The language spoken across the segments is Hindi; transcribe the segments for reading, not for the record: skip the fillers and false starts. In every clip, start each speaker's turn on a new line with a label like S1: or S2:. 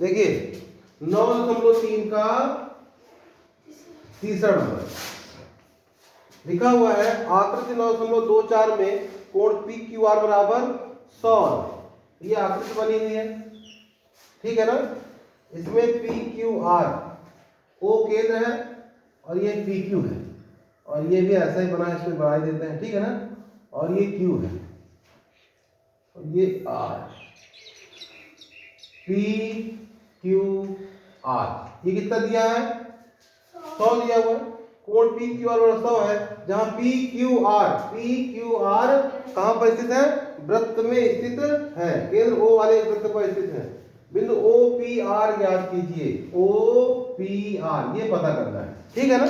S1: देखिए 9.3 का तीसरा नंबर लिखा हुआ है आकृति 9.24 में कोण पी क्यू आर बराबर 100। ये आकृति बनी हुई है, ठीक है ना। इसमें पी क्यू आर ओ केंद्र है और ये पी क्यू है, और ये भी ऐसा ही बना है, इसमें बढ़ा देते हैं, ठीक है ना। और ये क्यू है और ये आर, पी क्यू आर। ये कितना दिया है? 100 दिया हुआ है। कोण पी क्यू आर 100 है, जहां पी क्यू आर कहां पर स्थित है? वृत्त में स्थित है, केंद्र ओ वाले वृत्त पर स्थित है। बिंदु ओ पी आर ज्ञात कीजिए। ओ पी आर ये पता करना है, ठीक है ना।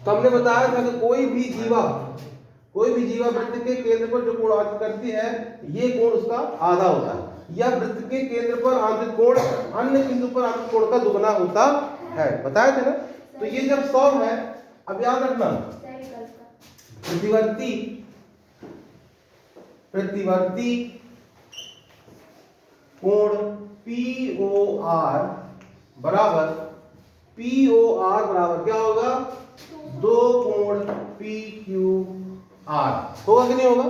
S1: तो हमने बताया था कि कोई भी जीवा वृत्त के केंद्र पर जो कोण अर्जित करती है, ये कोण उसका आधा होता है, या वृत्त के केंद्र पर आंतरिक कोण अन्य बिंदु पर आंतरिक कोण का दुगना होता है, बताए थे ना। तो ये जब 100 है, अब याद रखना प्रतिवर्ती कोण POR बराबर क्या होगा? 2 कोण PQR होगा कि नहीं होगा?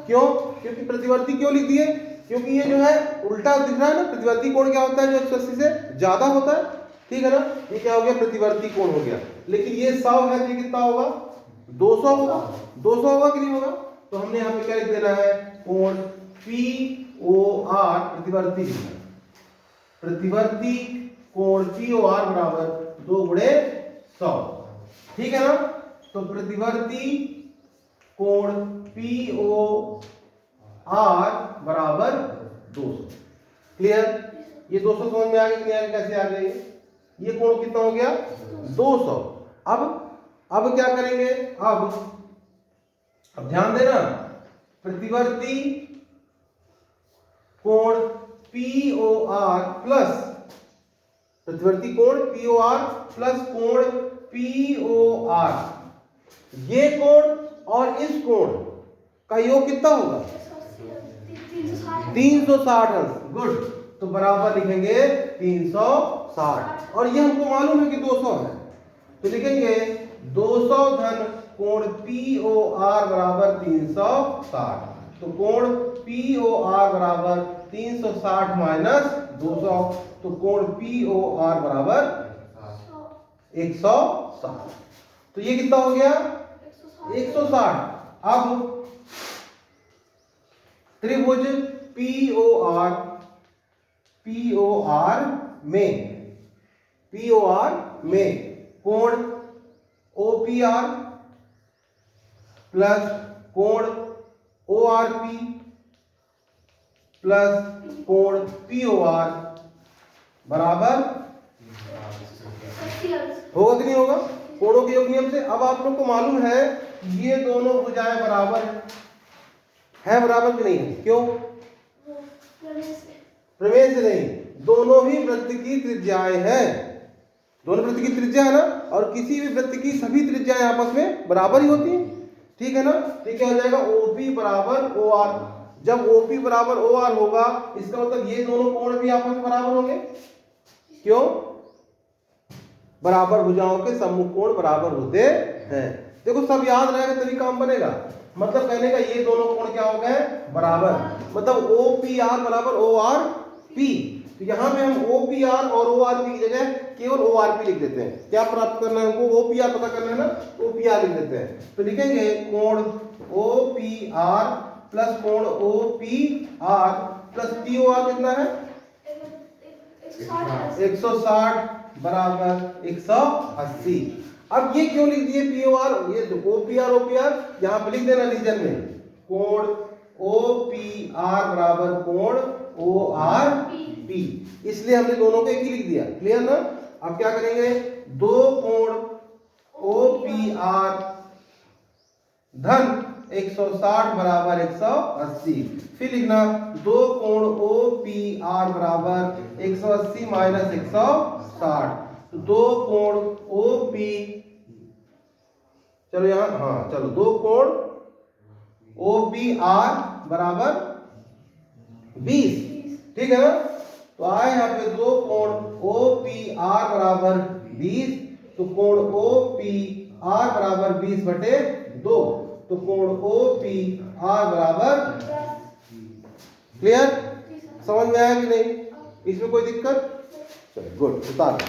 S1: क्यों? क्योंकि प्रतिवर्ती क्यों लिख दिए? क्योंकि ये जो है उल्टा दिख रहा है ना। प्रतिवर्ती कोण क्या होता है? जो 180 से ज्यादा होता है, ठीक है ना। ये क्या हो गया? प्रतिवर्ती कोण हो गया। लेकिन ये 100 है, तो ये कितना होगा? 200 होगा। 200 होगा कि नहीं होगा? तो हमने यहाँ पे क्या लिख देना है? कोण POR प्रतिवर्ती लिखना है। प्रतिवर्ती कोण POR बराबर 2 गुणे 100, ठीक है ना। तो प्रतिवर्ती कोण POR बराबर 200। क्लियर? ये 200 समझ में आ गया कि नहीं आ गया? कैसे आ गया? ये कोण कितना हो गया? 200। अब क्या करेंगे? अब ध्यान देना, प्रतिवर्ती कोण POR प्लस कोण POR, ये कोण और इस कोण का योग कितना होगा? 360 अंश। गुड। तो बराबर लिखेंगे 360, और ये हमको मालूम है कि 200 है, तो लिखेंगे 200 धन कोण POR बराबर 360। तो कोण POR बराबर 360 माइनस 200, तो कोण POR बराबर 160। तो ये कितना हो गया? 160। अब त्रिभुज POR में कोण OPR प्लस कोण ORP प्लस कोण POR बराबर होगा कि नहीं होगा? कोणों के योग नियम से। अब आप लोग को मालूम है ये दोनों भुजाएं बराबर है बराबर कि नहीं है? क्यों? प्रमेय से नहीं, दोनों ही वृत्त की त्रिज्याएं हैं। दोनों वृत्त की त्रिज्या है ना, और किसी भी वृत्त की सभी त्रिज्याएं आपस में बराबर ही होती हैं, ठीक है ना। तो क्या हो जाएगा? OP बराबर OR। जब OP बराबर OR होगा, इसका मतलब ये दोनों कोण भी आपस में बराबर होंगे। क्यों? बराबर भुजाओं के सम्मुख कोण बराबर होते हैं। देखो सब याद रहेगा तभी काम बनेगा। मतलब कहने का ये दोनों कोण क्या हो गए? बराबर। मतलब OPR बराबर ORP। तो यहाँ पे हम OPR और ORP की जगह केवल ORP लिख देते हैं। क्या प्राप्त करना है हमको? OPR पता करना है ना, OPR लिख देते हैं। तो लिखेंगे कोण OPR प्लस कोण OPR प्लस POR कितना है? 160 बराबर 180। अब ये क्यों लिख दिए POR? ये OPR यहाँ पे लिख देना रीजन में, कोण OPR बराबर कोण ORP, इसलिए हमने दोनों को एक ही लिख दिया। क्लियर ना? अब क्या करेंगे? 2 कोण OPR धन 160 बराबर 180। फिर लिखना 2 कोण OPR बराबर 180 माइनस 160। 2 कोण OP, चलो यहां, हाँ चलो, 2 कोण OPR बराबर 20, ठीक है ना। तो आए यहाँ पे दो कोण OPR बराबर 20, तो कोण OPR बराबर 20/2, तो कोण OPR बराबर, क्लियर? समझ में आया कि नहीं? इसमें कोई दिक्कत? चलो गुड, उतार।